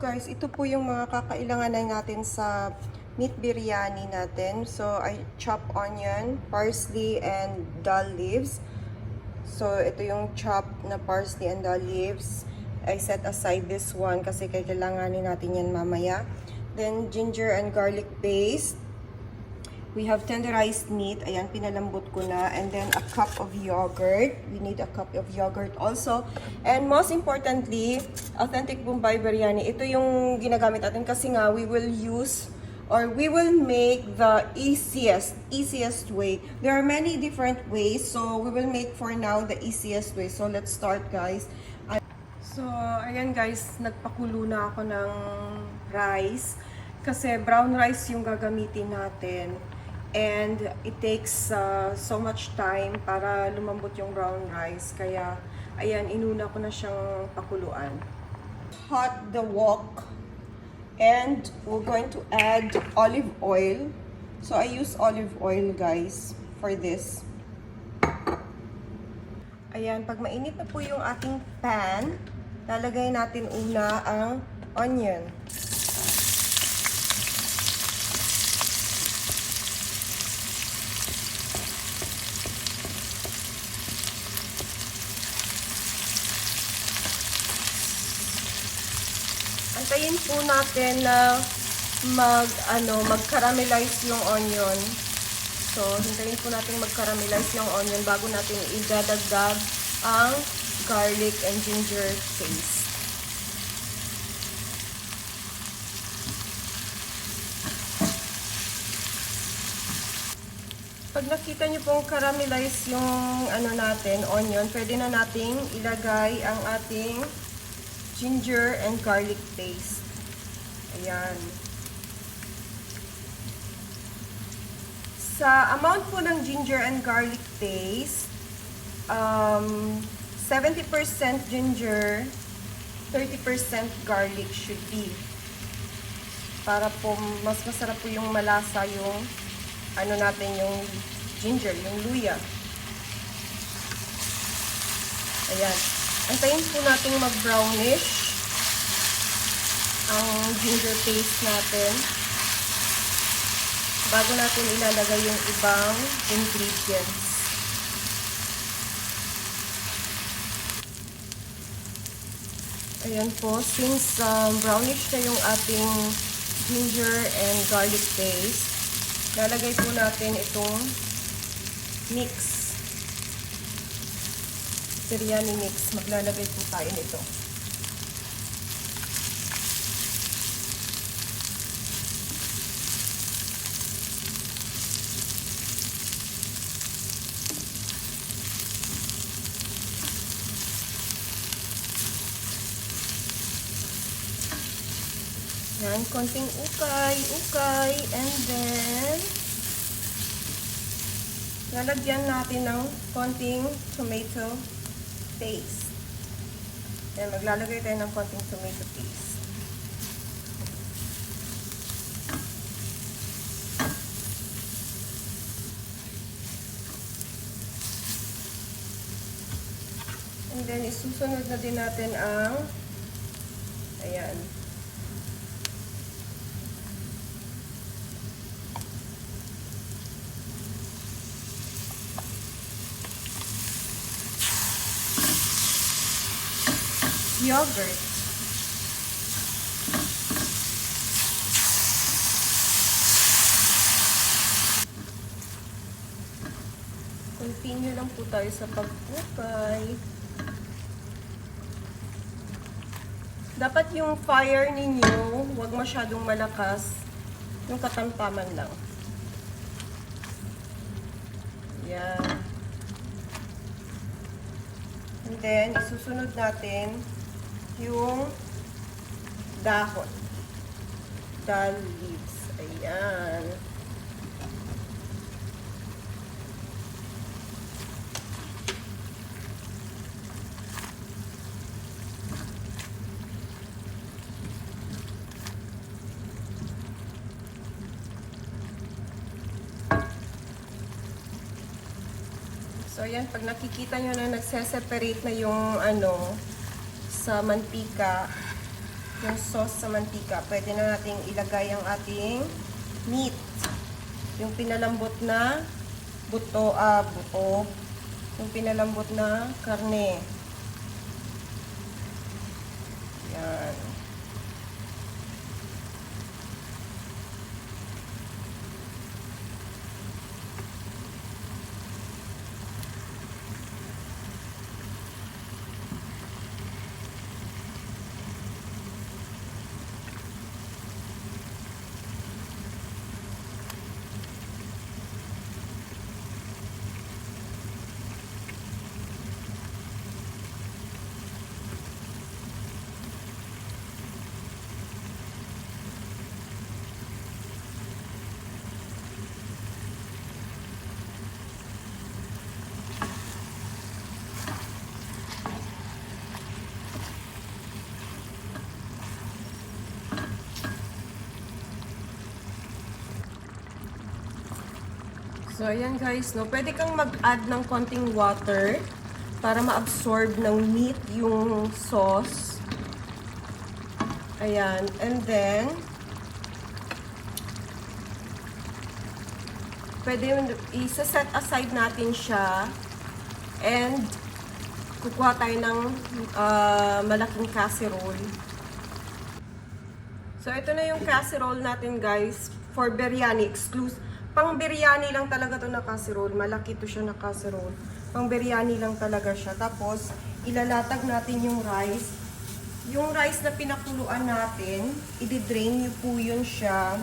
guys, ito po yung mga kakailanganin natin sa meat biryani natin. So I chop onion, parsley, and dal leaves. So ito yung chop na parsley and dal leaves. I set aside this one kasi kailanganin natin yan mamaya. Then ginger and garlic paste. We have tenderized meat. Ayan, pinalambot ko na. And then a cup of yogurt. We need a cup of yogurt also. And most importantly, authentic Bombay biryani. Ito yung ginagamit natin kasi nga we will use or we will make the easiest way. There are many different ways. So we will make for now the easiest way. So let's start, guys. So, ayan guys, nagpakulo na ako ng rice. Kasi brown rice yung gagamitin natin. And it takes so much time para lumambot yung brown rice. Kaya, ayan, inuna ko na siyang pakuluan. Hot the wok. And we're going to add olive oil. So, I use olive oil, guys, for this. Ayan, pag mainit na po yung ating pan, lalagay natin una ang onion. Antayin po natin na mag-caramelize yung onion. So, hintayin po natin mag-caramelize yung onion bago natin idadagdag ang garlic and ginger paste. Pag nakita nyo pong caramelize yung onion, pwede na nating ilagay ang ating ginger and garlic paste. Ayan. Sa amount po ng ginger and garlic paste, 70% ginger, 30% garlic should be. Para po mas masarap po yung malasa yung yung ginger, yung luya. Ayan. Antayin po natin mag-brownish ang ginger paste natin bago natin ilalagay yung ibang ingredients. Ayan po, since brownish na yung ating ginger and garlic paste, lalagay po natin itong mix. Biryani mix. Maglalagay po tayo nito. Yan, konting ukay, and then lalagyan natin ng konting tomato paste. Yan, maglalagay tayo ng konting tomato paste. And then, isusunod na din natin ang ayan. Yogurt. Continue lang po tayo sa pag-ukay. Dapat yung fire ninyo, huwag masyadong malakas. Yung katamtaman lang. Yan. And then, isusunod natin yung dahon. Dal leaves. Ayan. So, ayan, pag nakikita nyo na nagse-separate na yung sa mantika, yung sauce sa mantika. Pwede na nating ilagay ang ating meat. Yung pinalambot na buto. Yung pinalambot na karne. Yan. So, ayan guys, no? Pwede kang mag-add ng konting water para ma-absorb ng meat yung sauce. Ayan. And then, pwede yung isa-set aside natin siya. And, kukuha tayo ng malaking casserole. So, ito na yung casserole natin guys. For biryani, exclusive. Pang biryani lang talaga to na casserole. Malaki to siya na casserole. Pang biryani lang talaga siya. Tapos, ilalatag natin yung rice. Yung rice na pinakuluan natin, i-drain nyo po yun siya.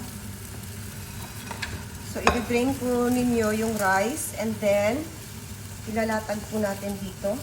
So, i-drain po ninyo yung rice. And then, ilalatag po natin dito.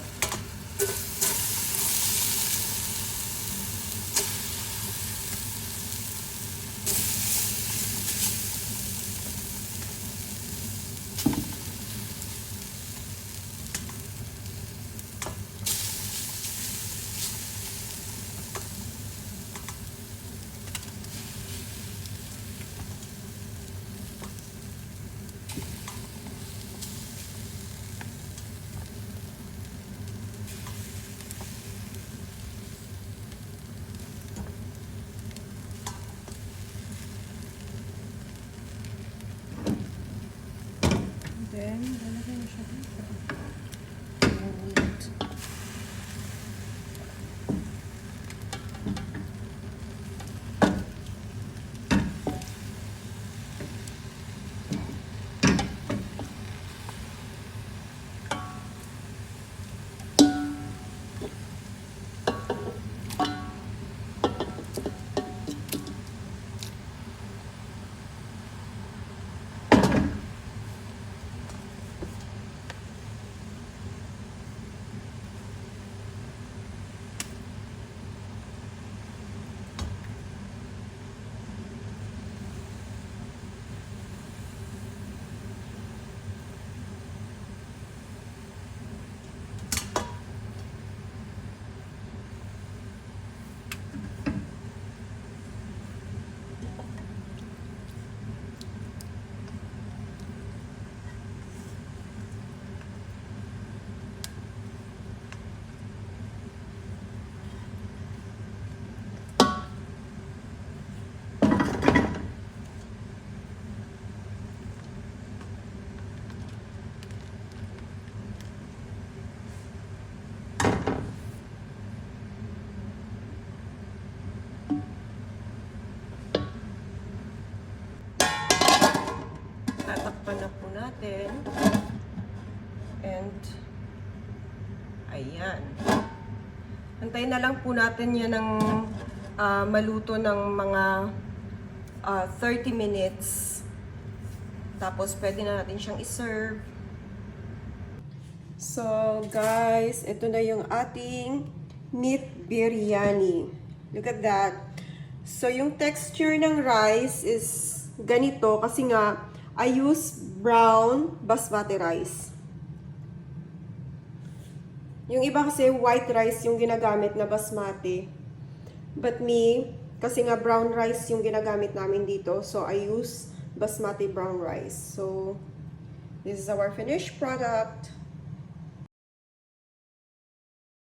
Then, lalagay mo siya dito. Meat. Tatakpan na po natin. And, ayan. Antayin na lang po natin yan ng maluto ng mga 30 minutes. Tapos, pwede na natin siyang iserve. So, guys, ito na yung ating meat biryani. Look at that. So, yung texture ng rice is ganito kasi nga, I use brown basmati rice. Yung iba kasi white rice yung ginagamit na basmati. But me, kasi nga brown rice yung ginagamit namin dito. So, I use basmati brown rice. So, this is our finished product.